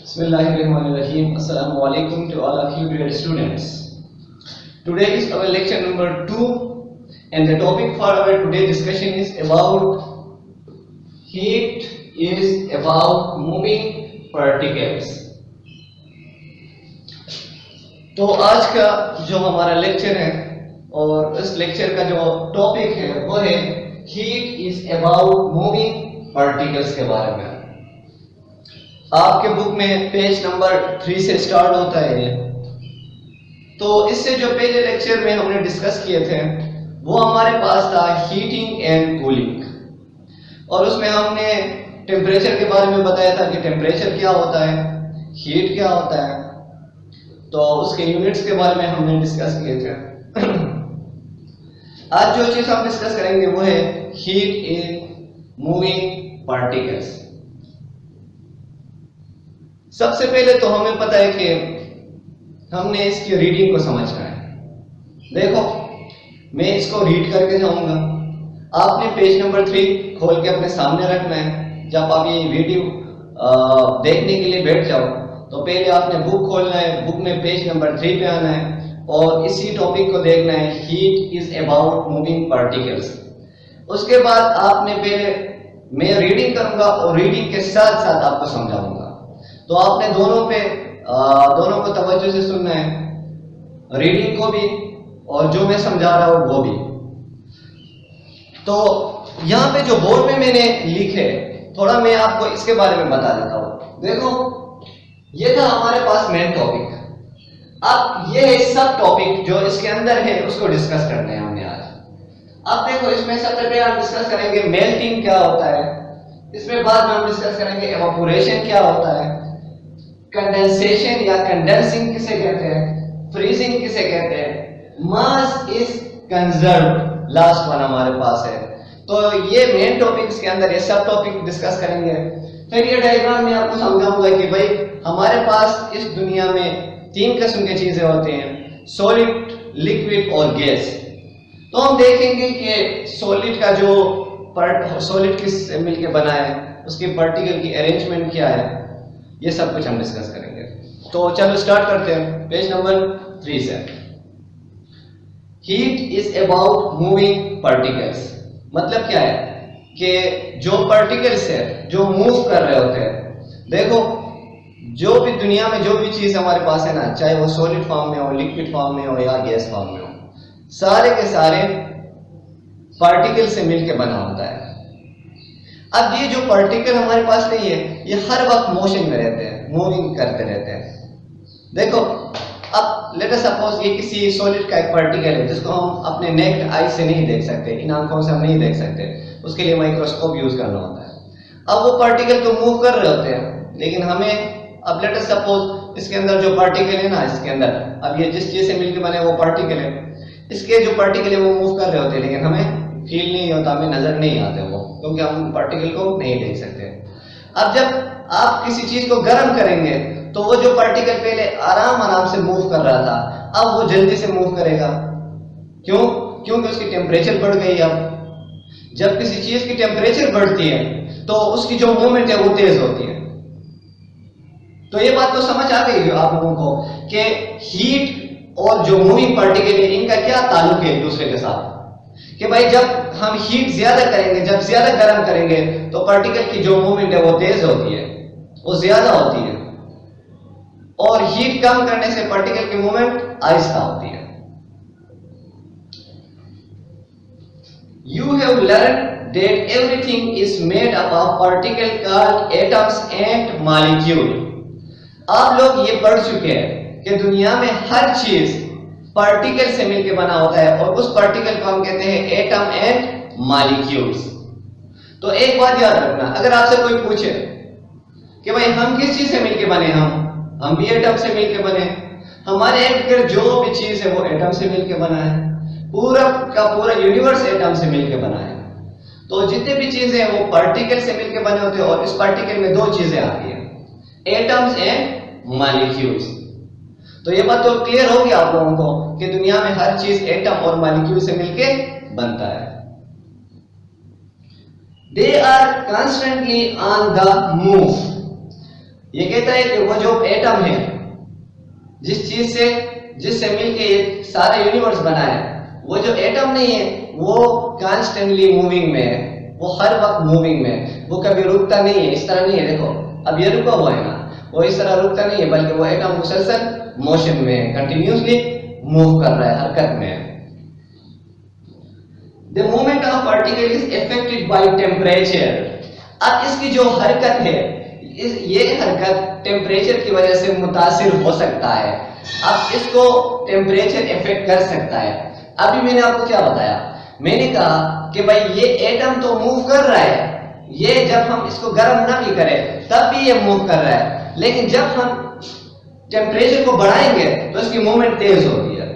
Bismillahirrahmanirrahim. Assalamu alaikum to all of you dear students. Today is our lecture number 2 and the topic for our today discussion is about heat is about moving particles. तो आज का जो हमारा lecture है और इस lecture का जो टॉपिक है वो है heat is about moving particles के बारे में। आपके बुक में पेज नंबर 3 से स्टार्ट होता है ये। तो इससे जो पहले लेक्चर में हमने डिस्कस किए थे वो हमारे पास था हीटिंग एंड कूलिंग और उसमें हमने टेम्परेचर के बारे में बताया था कि टेम्परेचर क्या होता है, हीट क्या होता है, तो उसके यूनिट्स के बारे में हमने डिस्कस किए थे। आज जो चीज हम डिस्कस करेंगे वो है हीट इन मूविंग पार्टिकल्स। सबसे पहले तो हमें पता है कि हमने इसकी रीडिंग को समझना है। देखो मैं इसको रीड करके जाऊंगा, आपने पेज नंबर 3 खोल के अपने सामने रखना है। जब आप ये वीडियो देखने के लिए बैठ जाओ तो पहले आपने बुक खोलना है, बुक में पेज नंबर 3 पे आना है और इसी टॉपिक को देखना है, heat is about moving particles. उसके बाद आपने पहले मैं रीडिंग करूंगा और रीडिंग के साथ साथ आपको समझाऊंगा, तो आपने दोनों को तवज्जो से सुनना है, रीडिंग को भी और जो मैं समझा रहा हूं वो भी। तो यहाँ पे जो बोर्ड में मैंने लिखे थोड़ा मैं आपको इसके बारे में बता देता हूं। देखो ये था हमारे पास मेन टॉपिक, अब ये है सब टॉपिक जो इसके अंदर है उसको डिस्कस करने हैं हमने आज। अब देखो इसमें सबसे पहले हम डिस्कस करेंगे मेल्टिंग क्या होता है, इसमें बाद में हम डिस्कस करेंगे इवेपोरेशन क्या होता है, कंडेंसेशन या कंडेंसिंग किसे कहते हैं, फ्रीजिंग किसे कहते हैं, mass is conserved last one हमारे पास है। तो ये मेन टॉपिक इसके अंदर ये सब टॉपिक डिस्कस करेंगे। फिर ये डायग्राम में आपको समझाऊंगा कि भाई हमारे पास इस दुनिया में 3 किस्म की चीजें होती हैं, सॉलिड, लिक्विड और गैस। तो हम देखेंगे कि सॉलिड का जो सॉलिड किससे मिलके बना है, उसके पार्टिकल की अरेंजमेंट क्या है, ये सब कुछ हम डिस्कस करेंगे। तो चलो स्टार्ट करते हैं पेज नंबर 3 से। Heat is about moving particles मतलब क्या है कि जो पार्टिकल्स है जो मूव कर रहे होते हैं। देखो जो भी दुनिया में जो भी चीज हमारे पास है ना, चाहे वो सॉलिड फॉर्म में हो, लिक्विड फॉर्म में हो या गैस फॉर्म में हो, सारे के सारे पार्टिकल से मिलकर बना होता है। अब ये जो पार्टिकल हमारे पास नहीं है ये हर वक्त मोशन में रहते हैं, मूविंग करते रहते हैं। देखो अब लेट अस सपोज ये किसी सॉलिड का एक पार्टिकल है जिसको हम अपने नेक्ड आई से नहीं देख सकते, इन आंखों से हम नहीं देख सकते, उसके लिए माइक्रोस्कोप यूज करना होता है। अब वो पार्टिकल तो मूव कर रहे होते हैं लेकिन हमें, अब लेट अस सपोज इसके अंदर जो पार्टिकल है ना, इसके अंदर अब ये जिस चीज से मिलकर बने वो पार्टिकल है, इसके जो पार्टिकल है वो मूव कर रहे होते हैं लेकिन हमें फील नहीं होता, हमें नजर नहीं आते वो, क्योंकि हम पार्टिकल को नहीं देख सकते। अब जब आप किसी चीज को गर्म करेंगे तो वो जो पार्टिकल पहले आराम से मूव कर रहा था अब वो जल्दी से मूव करेगा। क्यों? क्योंकि उसकी टेम्परेचर बढ़ गई। अब जब किसी चीज की टेम्परेचर बढ़ती है तो उसकी जो मूवमेंट है वो तेज होती है। तो ये बात तो समझ आ गई आप लोगों को कि हीट और जो मूविंग पार्टिकल है इनका क्या ताल्लुक है एक दूसरे के साथ, कि भाई जब हम हीट ज्यादा करेंगे, जब ज्यादा गर्म करेंगे तो पार्टिकल की जो मूवमेंट है वो तेज होती है, वो ज्यादा होती है, और हीट कम करने से पार्टिकल की मूवमेंट आहिस्ता होती है। You have learned that everything is made up of particle called atoms and molecule। आप लोग ये पढ़ चुके हैं कि दुनिया में हर चीज पार्टिकल से मिलकर बना होता है और उस पार्टिकल को हम कहते हैं एटम एंड मॉलिक्यूल्स। तो एक बात याद रखना, अगर आपसे कोई पूछे कि भाई हम किस चीज से मिलकर बने, हम भी एटम से मिलकर बने, हमारे इर्द-गिर्द जो भी चीज है वो एटम से मिलकर बना है, पूरा का पूरा यूनिवर्स एटम से मिलकर बना है। तो जितने भी चीजें हैं वो पार्टिकल से मिलकर बने होते हैं और इस पार्टिकल में 2 चीजें आती हैं, एटम्स एंड मॉलिक्यूल्स। तो ये बात तो क्लियर होगी आप लोगों को कि दुनिया में हर चीज एटम और मॉलिक्यूल से मिलके बनता है। They are constantly on the move। ये कहता है कि वो जो एटम है, जिससे मिलके ये सारा यूनिवर्स बना है, वो जो एटम नहीं है वो कॉन्स्टेंटली मूविंग में है, वो हर वक्त मूविंग में है, वो कभी रुकता नहीं है। इस तरह नहीं है, देखो अब ये रुका हुआ है ना, वो इस तरह रुकता नहीं है, बल्कि वो एटम मुसलसल मोशन में है, कंटिन्यूसली मूव कर रहा है, हरकत में है। The movement of particle is affected by temperature। अब इसकी जो हरकत है, ये हरकत टेम्परेचर की वजह से मुतासिर हो सकता है। अब इसको टेम्परेचर इफेक्ट कर सकता है। अभी मैंने आपको क्या बताया, मैंने कहा कि भाई ये एटम तो मूव कर रहा है, ये जब हम इसको गर्म ना भी करें तब भी ये मूव कर रहा है, लेकिन जब हम टेम्परेचर को बढ़ाएंगे तो इसकी मूवमेंट तेज होगी है।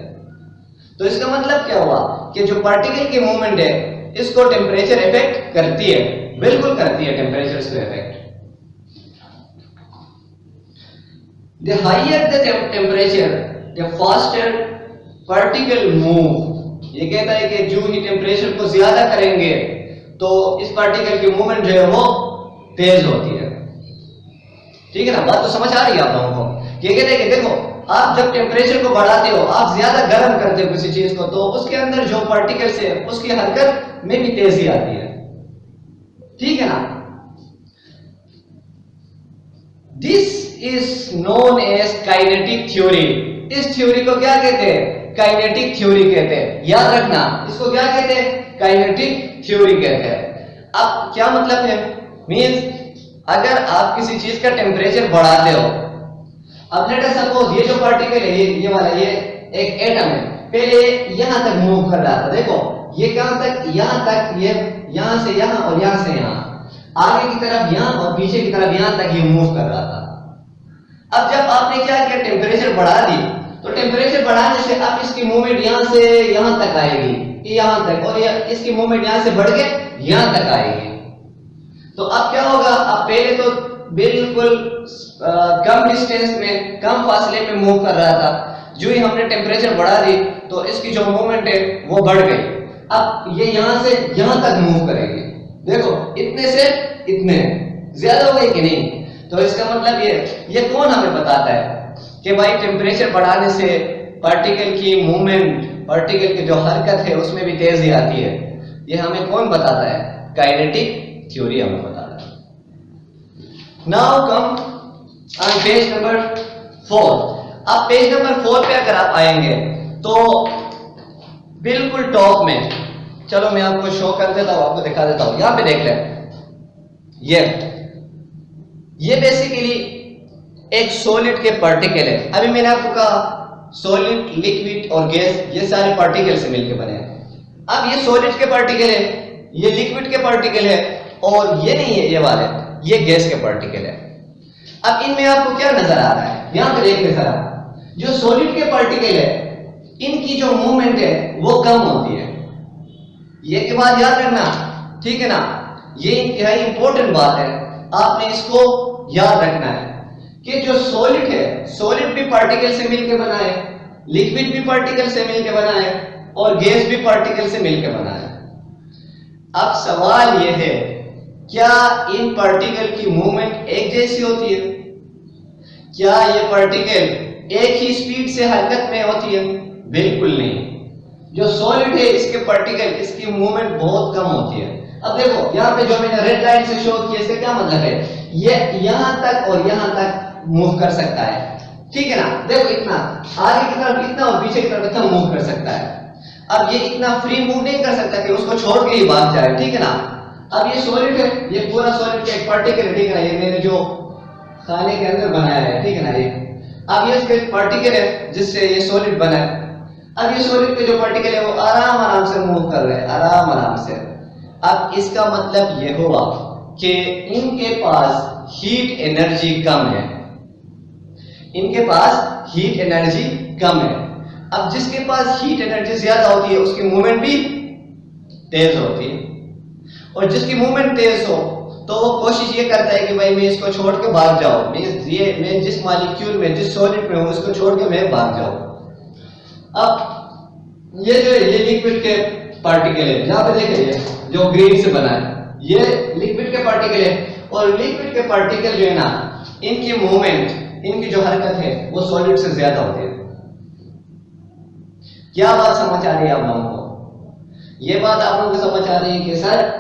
तो इसका मतलब क्या हुआ कि जो पार्टिकल की मूवमेंट है इसको टेम्परेचर इफेक्ट करती है, बिल्कुल करती है टेम्परेचर इसको effect. The higher the temperature, the faster particle move। ये कहता है कि जो ही टेम्परेचर को ज्यादा करेंगे तो इस पार्टिकल की मूवमेंट जो है वो तेज होती है। ठीक है ना, बात तो समझ आ रही है आप लोगों को। ये कहते हैं कि देखो आप जब टेम्परेचर को बढ़ाते हो, आप ज्यादा गर्म करते हो किसी चीज को, तो उसके अंदर जो पार्टिकल्स है उसकी हरकत में भी तेजी आती है। ठीक है ना, this is known as kinetic theory. इस थ्योरी को क्या कहते हैं, काइनेटिक थ्योरी कहते हैं। याद रखना, इसको क्या कहते हैं, काइनेटिक थ्योरी कहते हैं। अब क्या मतलब है, मींस अगर आप किसी चीज का टेम्परेचर बढ़ाते हो, अब लेट अस सपोज ये जो पार्टिकल है, ये वाला, ये एक एटम है, पहले यहां तक मूव कर रहा था, देखो ये कहां तक, यहां तक, ये यहां से यहां और यहां से यहां, आगे की तरफ यहां और पीछे की तरफ यहां तक ये मूव कर रहा था। अब जब आपने क्या किया, टेम्परेचर बढ़ा दी, तो टेम्परेचर बढ़ाने से अब इसकी मूवमेंट यहां से यहां तक आएगी, यहां तक, और इसकी मूवमेंट यहां से बढ़ के यहां तक आएगी। तो अब क्या होगा, अब पहले तो बिल्कुल कम डिस्टेंस में, कम फासले पे मूव कर रहा था, जो ही हमने टेम्परेचर बढ़ा दी तो इसकी जो मूवमेंट है वो बढ़ गई। अब ये यहां से यहां तक मूव करेगी, देखो इतने से इतने, ज्यादा हो गई कि नहीं। तो इसका मतलब ये कौन हमें बताता है कि भाई टेम्परेचर बढ़ाने से पार्टिकल की मूवमेंट, पार्टिकल की जो हरकत है उसमें भी तेजी आती है। ये हमें कौन बताता है, काइनेटिक थ्योरी हमें बताता है। Now come on page number 4। अब पेज नंबर 4 पे अगर आप आएंगे तो बिल्कुल टॉप में, चलो मैं आपको शो कर देता हूं, आपको दिखा देता हूं, यहां पे देख लें, ये बेसिकली एक सॉलिड के पार्टिकल है। अभी मैंने आपको कहा सॉलिड, लिक्विड और गैस ये सारे पार्टिकल से मिलकर बने हैं। अब ये सॉलिड के पार्टिकल है, ये लिक्विड के पार्टिकल है, और ये नहीं है, ये वाले ये गैस के पार्टिकल है। अब इनमें आपको क्या नजर आ रहा है, यहां पे देखते जरा, जो सॉलिड के पार्टिकल है इनकी जो मूवमेंट है वो कम होती है। ये की बात याद रखना, ठीक है ना, ये इंतहाई इंपॉर्टेंट बात है, आपने इसको याद रखना है कि जो सॉलिड है, सॉलिड भी पार्टिकल से मिलकर बना है, लिक्विड भी पार्टिकल से मिलकर बना है, और गैस भी पार्टिकल से मिलकर बना है। अब सवाल यह है, क्या इन पार्टिकल की मूवमेंट एक जैसी होती है? क्या ये पार्टिकल एक ही स्पीड से हरकत में होती है? बिल्कुल नहीं। जो सॉलिड है इसके पार्टिकल, इसकी मूवमेंट बहुत कम होती है। अब देखो यहाँ पे जो मैंने रेड लाइन से शो किया, इसका क्या मतलब है, ये यहां तक और यहां तक मूव कर सकता है, ठीक है ना, देखो इतना आगे की तरफ इतना और पीछे की तरफ इतना मूव कर सकता है। अब ये इतना फ्री मूव नहीं कर सकता कि उसको छोड़ के ही भाग जाए, ठीक है ना। अब ये सॉलिड है, ये पूरा सॉलिड का एक पार्टिकल है, ठीक है ना, ये मैंने जो खाने के अंदर बनाया है, ठीक है ना, ये अब ये इसका पार्टिकल है जिससे ये सॉलिड बना है। अब ये सॉलिड के जो पार्टिकल है वो आराम से मूव कर रहे हैं, आराम से। अब इसका मतलब ये हुआ कि इनके पास हीट एनर्जी कम है, इनके पास हीट एनर्जी कम है। अब जिसके पास हीट एनर्जी ज्यादा होती है उसकी मूवमेंट भी तेज होती है, और जिसकी मूवमेंट तेज हो तो वो कोशिश ये करता है कि भाई मैं इसको छोड़ के भाग जाऊं, मैं जिस मॉलिक्यूल में, जिस सॉलिड में हूं उसको छोड़ के मैं भाग जाऊं। अब ये जो है ये लिक्विड के पार्टिकल है, यहां पे देखिए जो ग्रीन से बना है, ये लिक्विड के पार्टिकल है, और लिक्विड के पार्टिकल जो है ना इनकी मूवमेंट, इनकी जो हरकत है वो सॉलिड से ज्यादा होती है। क्या बात समझ आ रही है आप लोगों को? ये बात आप लोगों को समझ आ रही है कि सर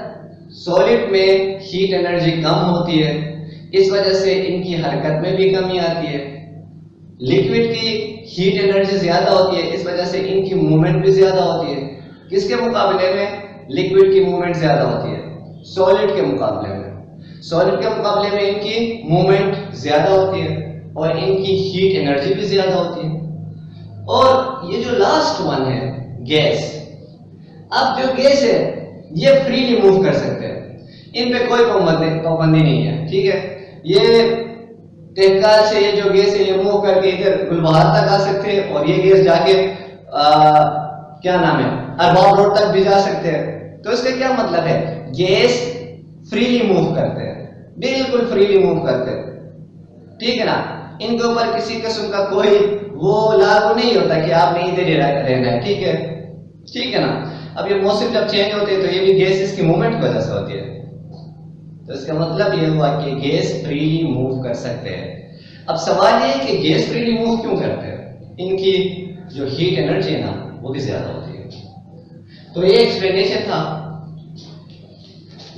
सॉलिड में हीट एनर्जी कम होती है, इस वजह से इनकी हरकत में भी कमी आती है। लिक्विड की हीट एनर्जी ज्यादा होती है, इस वजह से इनकी मूवमेंट भी ज्यादा होती है। किसके मुकाबले में? लिक्विड की मूवमेंट ज्यादा होती है, सॉलिड के मुकाबले में। सॉलिड के मुकाबले में इनकी मूवमेंट ज्यादा होती है और इनकी हीट एनर्जी भी ज्यादा होती है। और ये जो लास्ट वन है गैस, अब जो गैस है ये फ्रीली मूव कर सकते हैं, इन पे कोई पाबंदी नहीं है, ठीक है। ये तहकाल से ये जो गैस है ये मूव करके इधर गुलबहार तक आ सकते हैं और ये गैस जाके क्या नाम है अरबाब रोड तक भी जा सकते हैं। तो इसका क्या मतलब है? गैस फ्रीली मूव करते हैं, बिल्कुल फ्रीली मूव करते हैं, ठीक है ना। इनके ऊपर किसी किस्म का कोई वो लागू नहीं होता कि आपने इधर ही रहना है, ठीक है ना। अब ये मौसम जब चेंज होते हैं तो ये भी गैसेस की मूवमेंट की वजह से होती है। तो इसका मतलब ये हुआ कि गैस फ्रीली मूव कर सकते हैं। अब सवाल ये है कि गैस फ्रीली मूव क्यों करते हैं? इनकी जो हीट एनर्जी है ना वो भी ज्यादा होती है। तो ये एक्सप्लेनेशन था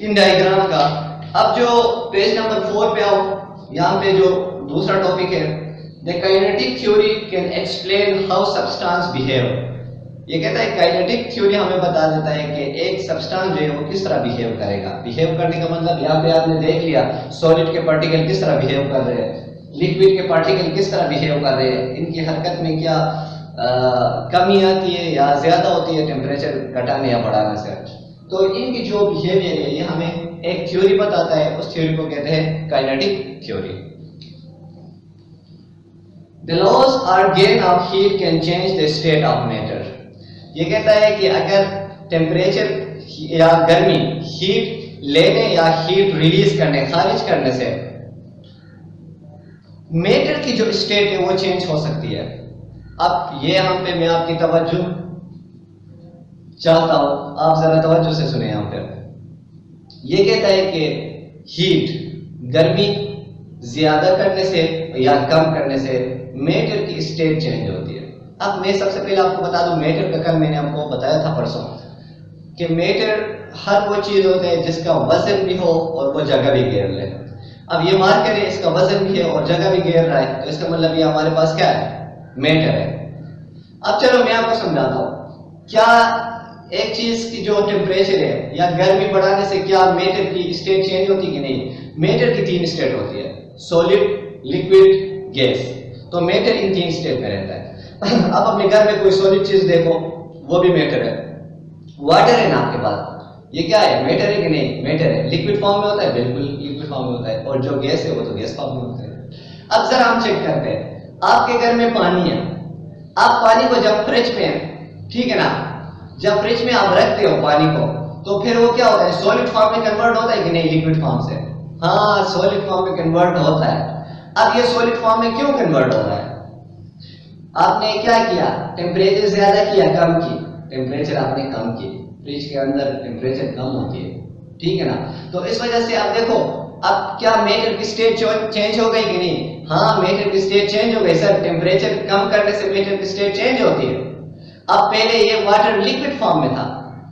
इन डायग्राम का। अब जो पेज नंबर 4 पे आओ, यहाँ पे जो दूसरा टॉपिक है, the kinetic theory can explain how substance behave. ये कहता है काइनेटिक थ्योरी हमें बता देता है कि एक सब्सटेंस जो है वो किस तरह बिहेव करेगा। बिहेव करने का मतलब यहाँ पे आपने देख लिया सॉलिड के पार्टिकल किस तरह बिहेव कर रहे हैं, लिक्विड के पार्टिकल किस तरह बिहेव कर रहे हैं, इनकी हरकत में क्या कमी आती है या ज्यादा होती है टेम्परेचर घटाने या बढ़ाने से। तो इनकी जो बिहेवियर है ये हमें एक थ्योरी बताता है, उस थ्योरी को कहते हैं kinetic theory. The laws or gain of heat can change the state of matter। ये कहता है कि अगर टेम्परेचर या गर्मी हीट लेने या हीट रिलीज करने, खारिज करने से मैटर की जो स्टेट है वो चेंज हो सकती है। अब ये यहाँ पे मैं आपकी तवज्जो चाहता हूं, आप जरा तवज्जो से सुने। यहाँ पे ये कहता है कि हीट गर्मी ज्यादा करने से या कम करने से मैटर की स्टेट चेंज होती है। अब मैं सबसे पहले आपको बता दूं मैटर का कल मैंने आपको बताया था परसों कि मैटर हर वो चीज होता है जिसका वजन भी हो और वो जगह भी घेर ले। अब ये मार्कर है, इसका वजन भी है और जगह भी घेर रहा है, तो इसका मतलब ये हमारे पास क्या है? मैटर है। अब चलो मैं आपको समझाता हूं, क्या एक चीज की जो टेम्परेचर है या गर्मी बढ़ाने से क्या मैटर की स्टेट चेंज होती है कि नहीं? मैटर की 3 स्टेट होती है, सॉलिड, लिक्विड, गैस। तो मैटर इन 3 स्टेट में रहता है। अब अपने घर में कोई सॉलिड चीज देखो, वो भी मैटर है। वाटर है ना आपके पास, ये क्या है? मैटर है कि नहीं? मैटर है। लिक्विड फॉर्म में होता है, बिल्कुल लिक्विड फॉर्म में होता है, और जो गैस है वो तो गैस फॉर्म में होता है। अब जरा हम चेक करते हैं, आपके घर में पानी है, आप पानी को जब फ्रिज में, ठीक है ना, जब फ्रिज में आप रखते हो पानी को, तो फिर वो क्या होता है? सॉलिड फॉर्म में कन्वर्ट होता है कि नहीं लिक्विड फॉर्म से? हाँ, सॉलिड फॉर्म में कन्वर्ट होता है। अब ये सॉलिड फॉर्म में क्यों कन्वर्ट हो रहा है? आपने क्या किया? टेम्परेचर ज्यादा किया, कम की? टेम्परेचर आपने कम की। फ्रिज के अंदर टेम्परेचर कम होती है, ठीक है ना। तो इस वजह से आप देखो, अब क्या मैटर की स्टेट चेंज हो गई कि नहीं? हाँ, मैटर की स्टेट चेंज हो गई सर। टेम्परेचर कम करने से मैटर की स्टेट चेंज होती है। अब पहले ये वाटर लिक्विड फॉर्म में था,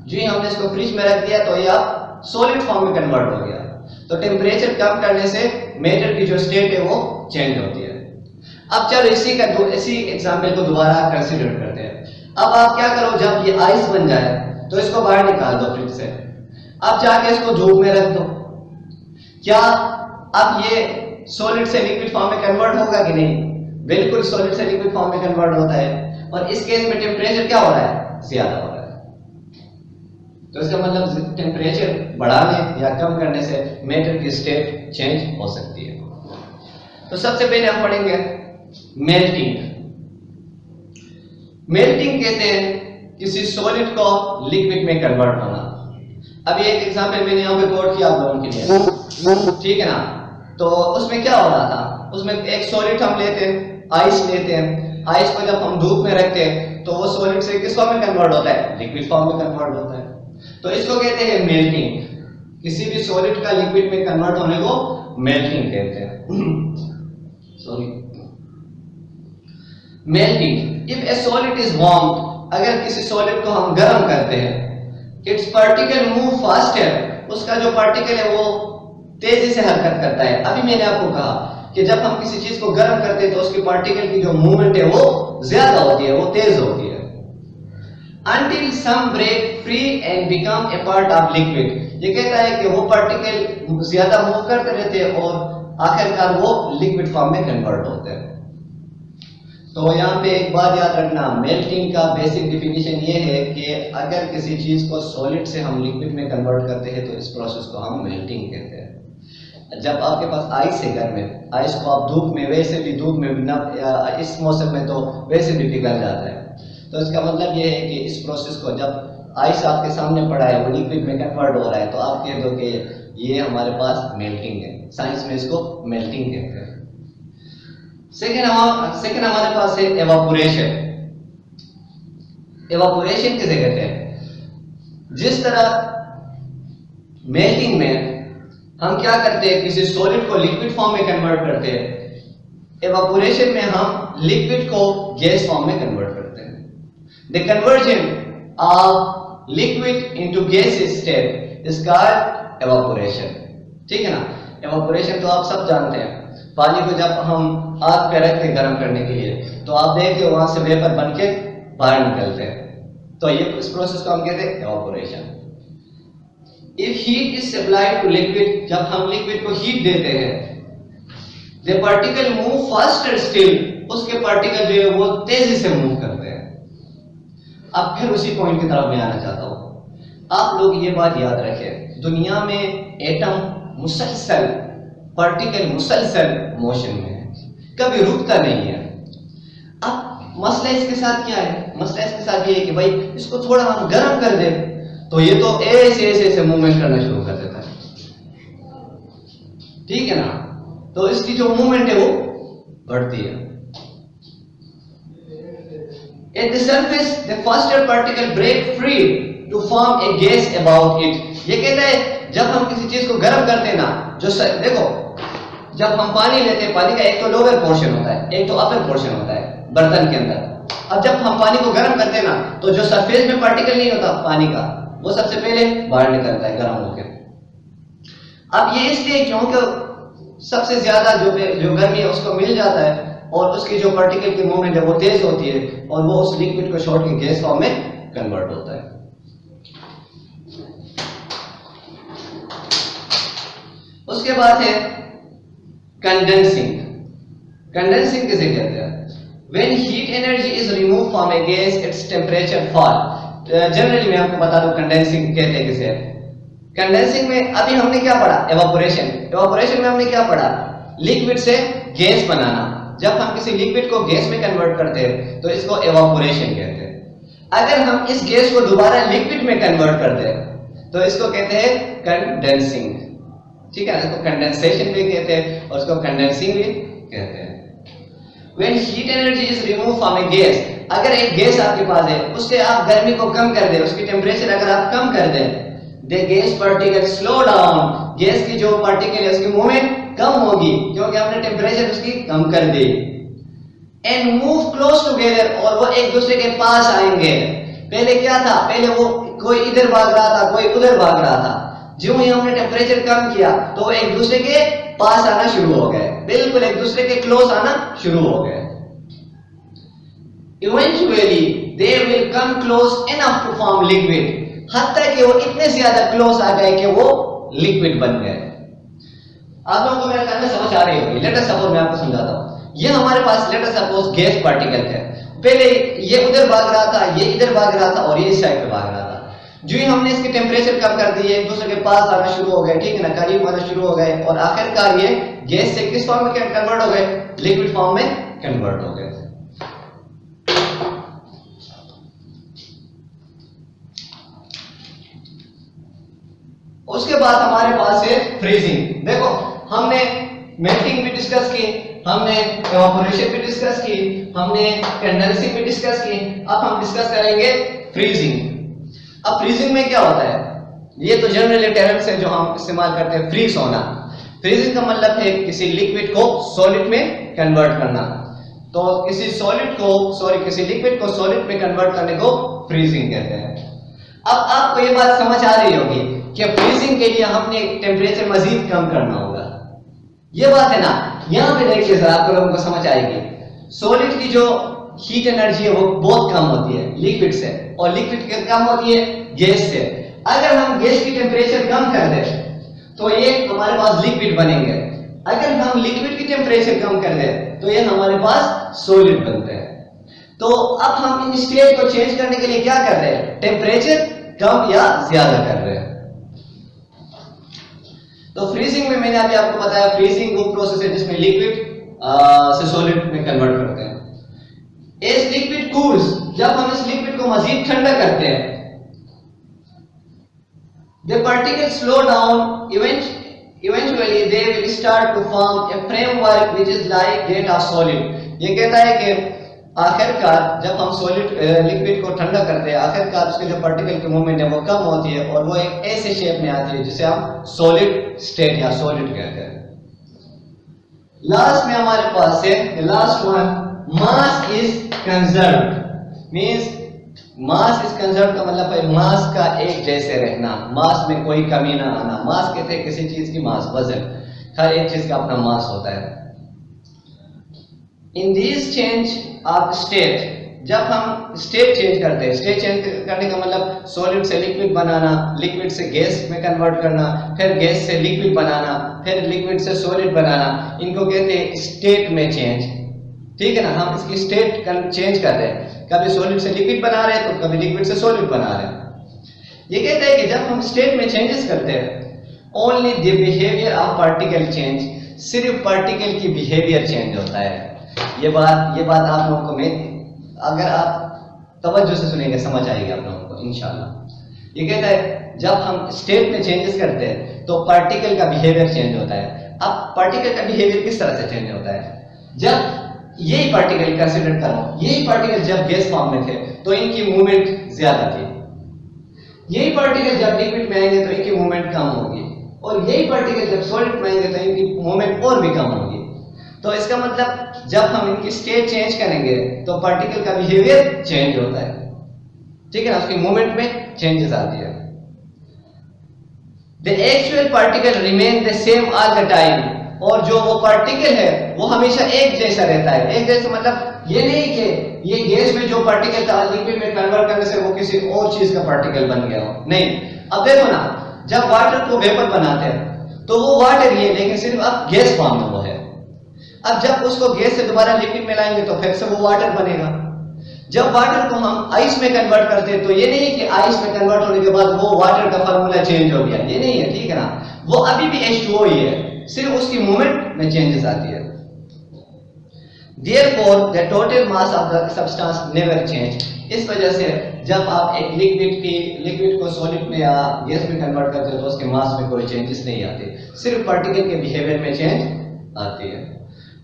जो ही हमने इसको फ्रिज में रख दिया तो ये अब सॉलिड फॉर्म में कन्वर्ट हो गया। तो टेम्परेचर कम करने से मैटर की जो स्टेट है वो चेंज होती है। अब चलो इसी एग्जांपल को दोबारा कंसीडर करते हैं। अब आप क्या करो, जब ये आइस बन जाए तो इसको बाहर निकाल दो फ्रिज से, अब जाके इसको धूप में रख दो। क्या अब ये सॉलिड से लिक्विड फॉर्म में कन्वर्ट होगा कि नहीं? बिल्कुल सॉलिड से लिक्विड फॉर्म में कन्वर्ट होता है, और इस केस में टेम्परेचर क्या हो रहा है? ज्यादा हो रहा है। तो इसका मतलब टेम्परेचर बढ़ाने या कम करने से मैटर की स्टेट चेंज हो सकती है। तो सबसे पहले हम पढ़ेंगे मेल्टिंग। मेल्टिंग कहते हैं किसी सॉलिड को लिक्विड में कन्वर्ट होना। अब ये एक एग्जांपल मैंने यहाँ पे कोट किया आप लोगों के लिए, ठीक है ना। तो उसमें क्या हो रहा था, उसमें एक सॉलिड हम लेते हैं, आइस लेते हैं, आइस को जब हम धूप में रखते हैं तो वो सॉलिड से किस फॉर्म में कन्वर्ट होता है? लिक्विड फॉर्म में कन्वर्ट होता है। तो इसको कहते हैं मेल्टिंग। किसी भी सॉलिड का लिक्विड में कन्वर्ट होने को मेल्टिंग कहते हैं। Sorry, melting. If A solid is warm, अगर किसी सॉलिड को हम गर्म करते हैं, इट्स पार्टिकल मूव फास्टर, उसका जो पार्टिकल है वो तेजी से हरकत करता है। अभी मैंने आपको कहा कि जब हम किसी चीज को गर्म करते हैं तो उसके पार्टिकल की जो मूवमेंट है वो ज्यादा होती है, वो तेज होती है। Until some break free and become a part of liquid, ये कहता है कि वो पार्टिकल ज्यादा मूव करते रहते हैं और आखिरकार वो लिक्विड फॉर्म में कन्वर्ट होते हैं। तो यहाँ पे एक बात याद रखना, मेल्टिंग का बेसिक डिफिनीशन ये है कि अगर किसी चीज को सॉलिड से हम लिक्विड में कन्वर्ट करते हैं तो इस प्रोसेस को हम मेल्टिंग कहते हैं। जब आपके पास आइस है घर में, आइस को आप धूप में, वैसे भी धूप में ना, इस मौसम में तो वैसे भी पिघल जाता है, तो इसका मतलब ये है कि इस प्रोसेस को जब आइस आपके सामने पड़ा है वो लिक्विड में कन्वर्ट हो रहा है, तो आप कह दो कि ये हमारे पास मेल्टिंग है। साइंस में इसको मेल्टिंग कहते हैं। सेकेंड हमारे पास है एवापोरेशन। एवापोरेशन किसे कहते हैं? जिस तरह मेल्टिंग में हम क्या करते हैं, किसी सॉलिड को लिक्विड फॉर्म में कन्वर्ट करते हैं, एवापोरेशन में हम लिक्विड को गैस फॉर्म में कन्वर्ट करते हैं। The conversion of liquid into gaseous state is called evaporation. ठीक है ना? एवापोरेशन तो आप सब जानते हैं, पानी को जब हम आग पे रखते हैं गर्म करने के लिए तो आप देखते हो वहां से वेपर बनके बाहर निकलते हैं, तो ये इस प्रोसेस को हम कहते हैं evaporation. If heat is supplied to liquid, जब हम लिक्विड को हीट देते हैं, the particle move faster still, उसके पार्टिकल जो है वो तेजी से मूव करते हैं। अब फिर उसी पॉइंट की तरफ मैं आना चाहता हूं। आप लोग ये बात याद रखें, दुनिया में एटम मुसलसल, पार्टिकल मुसलसल मोशन में है, कभी रुकता नहीं है। अब मसला इसके साथ क्या है? मसला इसके साथ ये है कि भाई इसको थोड़ा हम गर्म कर दें तो ये तो ऐसे मूवमेंट करना शुरू कर देता है। ठीक है ना? तो इसकी जो मूवमेंट है वो बढ़ती है। At the surface, the faster particle break free to form a gas about it. ये कहता है जब हम किसी चीज को गर्म करते हैं ना, देखो जब हम पानी लेते हैं, पानी का एक तो लोअर पोर्शन होता है, एक तो अपर पोर्शन होता है बर्तन के अंदर। अब जब हम पानी को गर्म करते हैं ना तो जो सरफेस में पार्टिकल नहीं होता पानी का, वो सबसे पहले बाहर निकलता है गर्म होकर। अब ये इसलिए क्योंकि सबसे ज्यादा जो गर्मी है उसको मिल जाता है और उसकी जो पार्टिकल की मूवमेंट है वो तेज होती है और वो उस लिक्विड को छोड़ के गैस फॉर्म में कन्वर्ट होता है। उसके बाद है कंडेंसिंग। कंडेंसिंग किसे कहते हैं? When heat energy is removed from a gas, its temperature fall. Generally मैं आपको बता दूं कंडेंसिंग कहते हैं किसे। कंडेंसिंग में अभी हमने क्या पढ़ा? एवापोरेशन। एवापोरेशन में हमने क्या पढ़ा? लिक्विड से गैस बनाना। जब हम किसी लिक्विड को गैस में कन्वर्ट करते हैं तो इसको एवापोरेशन कहते हैं। अगर हम इस गैस को दोबारा लिक्विड में कन्वर्ट करते हैं तो इसको कहते हैं कंडेंसिंग। ठीक है, इसको कंडेंसेशन भी कहते हैं और इसको कंडेंसिंग भी कहते हैं। When heat energy is removed from a gas, अगर एक गैस आपके पास है, उससे आप गर्मी को कम कर दें, उसकी टेम्परेचर अगर आप कम कर दें, the gas particle slow down, gas की जो पार्टिकल है उसकी मूवमेंट कम होगी क्योंकि हमने टेम्परेचर उसकी कम कर दी। And move close together, और वो एक दूसरे के पास आएंगे। पहले क्या था? पहले वो कोई इधर भाग रहा था, कोई उधर भाग रहा था। जो ही हमने टेम्परेचर कम किया तो वो एक दूसरे के पास आना शुरू हो गए, बिल्कुल एक दूसरे के क्लोज आना शुरू हो गए। Eventually they will come close enough to form liquid, हत्ता कि वो इतने ज्यादा क्लोज आ गए कि वो लिक्विड बन गए। आप लोगों को मेरा ख्याल में समझ आ रही होगी। लेट अस सपोज, मैं आपको समझाता हूँ। ये हमारे पास let us suppose gas particle है। पहले ये उधर भाग रहा था, ये इधर भाग रहा था और ये इस साइड पे भाग रहा था। जो ही हमने इसकी टेम्परेचर कम कर दी, एक दूसरे के पास आना शुरू हो गए, ठीक है ना, करीब आना शुरू हो गए और आखिरकार ये गैस से किस फॉर्म में कन्वर्ट हो गए? लिक्विड फॉर्म में कन्वर्ट हो गए। उसके बाद हमारे पास है फ्रीजिंग। देखो हमने मेल्टिंग भी डिस्कस की, हमने एवापोरेशन भी डिस्कस की, हमने कंडेंसिंग भी डिस्कस की। अब हम डिस्कस करेंगे फ्रीजिंग। अब फ्रीजिंग में क्या होता है? ये तो जनरल टर्म्स है जो हम इस्तेमाल करते हैं, फ्रीज होना। फ्रीजिंग का मतलब है किसी लिक्विड को सॉलिड में कन्वर्ट करना। तो किसी किसी लिक्विड को सॉलिड में कन्वर्ट करने को फ्रीजिंग कहते हैं। अब आपको ये बात समझ आ रही होगी कि फ्रीजिंग के लिए हमने टेम्परेचर मजीद कम करना होगा। ये बात है ना, यहां पे देखिए जरा, आप लोगों को समझ आएगी। सॉलिड की जो हीट एनर्जी है वो बहुत कम होती है लिक्विड से, और लिक्विड की कम होती है गैस से। अगर हम गैस की टेम्परेचर कम कर दें तो ये हमारे पास लिक्विड बनेंगे। अगर हम लिक्विड की टेम्परेचर कम कर दें तो ये हमारे पास सॉलिड बनते हैं। तो अब हम इन स्टेट को चेंज करने के लिए क्या कर रहे हैं, टेम्परेचर कम या ज्यादा कर रहे हैं। तो फ्रीजिंग में मैंने अभी आपको बताया, फ्रीजिंग वो प्रोसेस है जिसमें लिक्विड से सॉलिड में कन्वर्ट करते हैं। एज लिक्विड कूल्स, जब हम इस लिक्विड को मजीद ठंडा करते हैं, the particles slow down, eventually they will start to form a framework which is like that of solid। ये कहता है कि आखिरकार जब हम सॉलिड लिक्विड को ठंडा करते हैं, आखिरकार उसके जो पार्टिकल की मूवमेंट है वो कम होती है और वो एक ऐसे शेप में आती है जिसे हम सॉलिड स्टेट या सॉलिड कहते हैं। लास्ट में हमारे पास है last one, mass is conserved. Means mass is conserved का मतलब है मास का एक जैसे रहना, मास में कोई कमी ना आना। मास कहते हैं किसी चीज की मास, वजन, हर एक चीज का अपना मास होता है। In this change of state, जब हम स्टेट चेंज करते हैं, स्टेट चेंज करने का मतलब सॉलिड से लिक्विड बनाना, लिक्विड से गैस में कन्वर्ट करना, फिर गैस से लिक्विड बनाना, फिर लिक्विड से सॉलिड बनाना, इनको कहते हैं स्टेट में चेंज। ठीक है ना, हम इसकी स्टेट चेंज कर रहे हैं, कभी सॉलिड से लिक्विड बना रहे हैं तो कभी लिक्विड से सॉलिड बना रहे हैं। ये कहता है कि जब हम स्टेट में चेंजेस करते हैं, only the behaviour of particle change, सिर्फ पार्टिकल की बिहेवियर चेंज होता है। ये बात आप लोगों को, मैं अगर आप तवज्जो से सुनेंगे समझ आएगी आप लोगों को इंशाल्लाह। ये कहता है जब हम स्टेट में चेंजेस करते हैं तो पार्टिकल का बिहेवियर चेंज होता है। अब पार्टिकल का बिहेवियर किस तरह से चेंज होता है, जब यही पार्टिकल कंसीडर करो, यही पार्टिकल जब गैस फॉर्म में थे तो इनकी मूवमेंट ज्यादा थी, यही पार्टिकल जब लिक्विड में आएंगे तो इनकी मूवमेंट कम होगी, और यही पार्टिकल जब सॉलिड में आएंगे तो इनकी मूवमेंट और भी कम होगी। तो इसका मतलब जब हम इनकी स्टेट चेंज करेंगे तो पार्टिकल का बिहेवियर चेंज होता है। ठीक है ना, उसकी मूवमेंट में चेंजेस आती है। The actual particle remain the same all the time, और जो वो पार्टिकल है वो हमेशा एक जैसा रहता है। एक जैसा मतलब ये नहीं कि ये गैस में जो पार्टिकल था लिक्विड में कन्वर्ट करने से वो किसी और चीज का पार्टिकल बन गया हो, नहीं। अब देखो ना, जब वाटर को वेपर बनाते हैं तो वो वाटर ही है, लेकिन सिर्फ अब गैस फॉर्म में वो है। अब जब उसको गैस से दोबारा लिक्विड में लाएंगे तो फिर से वो वाटर बनेगा। जब वाटर को हम आइस में कन्वर्ट करते हैं तो ये नहीं कि आइस में कन्वर्ट होने के बाद वो वाटर का फार्मूला चेंज हो गया, ये नहीं है। ठीक है ना, वो अभी भी H2O ही है, सिर्फ उसकी मूवमेंट में चेंजेस आती है। Therefore, the total mass of the substance never change। इस वजह से जब आप एक लिक्विड को सॉलिड में या गैस में कन्वर्ट करते हो तो उसके मास में कोई चेंजेस नहीं आते, सिर्फ पार्टिकल के बिहेवियर में चेंज आती है।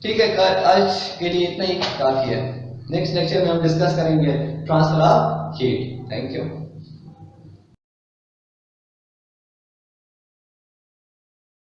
ठीक है, आज के लिए इतना ही काफी है। नेक्स्ट लेक्चर में हम डिस्कस करेंगे transfer of heat. Thank you.